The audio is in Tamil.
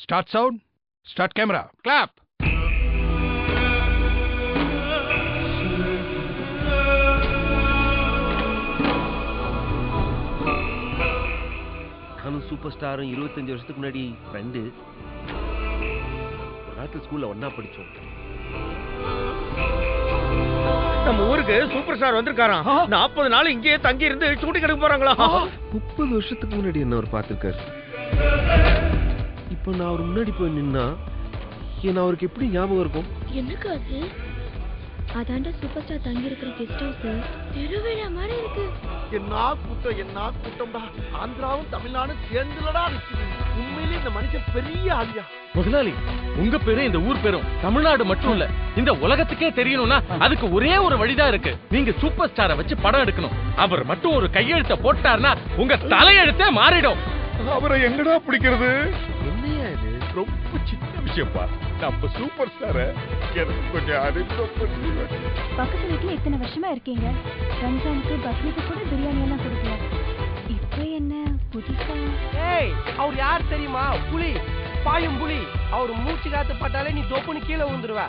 Start sound. Start camera. Clap. நானும் சூப்பர் ஸ்டாரும் 25 வருஷத்துக்கு முன்னாடி ஃப்ரெண்டு. ஒரு காலத்துல ஸ்கூல்ல ஒன்னா படிச்சோம். நம்ம ஊருக்கு சூப்பர் ஸ்டார் வந்திருக்காராம். 40 நாள் இங்கேயே தங்கி இருந்து ஷூட்டிங் எடுக்க போறாங்களா? 30 வருஷத்துக்கு முன்னாடி என்ன அவர் பார்த்திருக்காரு. இப்போ நான் அவர் முன்னாடி போய் நின்னா என்ன அவருக்கு எப்படி ஞாபகம் இருக்கும்? என்னக்கா அது? அதாண்ட சூப்பர் ஸ்டார் தங்கி இருக்கிற கெஸ்ட் ஹவுஸ் திருவிழா மாதிரி இருக்கு. என்ன கூட்டம்டா. ஆந்திராவும் தமிழ்நாடும் சேர்ந்துலடா நிக்குது. உண்மையிலேயே இந்த மனுஷன் பெரிய ஆளியா. முதலாளி, உங்க பேரும் இந்த ஊர் பேரும் தமிழ்நாடு மட்டும் இல்ல, இந்த உலகத்துக்கே தெரியணும்னா அதுக்கு ஒரே ஒரு வழிதான் இருக்கு. நீங்க சூப்பர் ஸ்டாரை வச்சு படம் எடுக்கணும். அவர் மட்டும் ஒரு கையெழுத்த போட்டார்னா உங்க தலையெழுத்தே மாறிடும். அவரை எங்கடா பிடிக்கிறது? என்னையா இது? ரொம்ப சின்ன விஷயம்ப்பா. நம்ம சூப்பர் ஸ்டார எனக்கு கொஞ்சம் அறிமுகம் பண்ணுங்க. பக்கத்து வீட்டுல இத்தனை வருஷமா இருக்கீங்க. ரம்ஜானுக்கு பக்ரீத்துக்கு கூட பிரியாணி எல்லாம் கொடுக்கல. இப்போ என்ன புதுசா? ஏய், அவர் யார் தெரியுமா? புலி, பாயும் புலி. அவர் மூச்சு காத்து பட்டாலே நீ தொப்புன்னு கீழே விழுந்துருவ.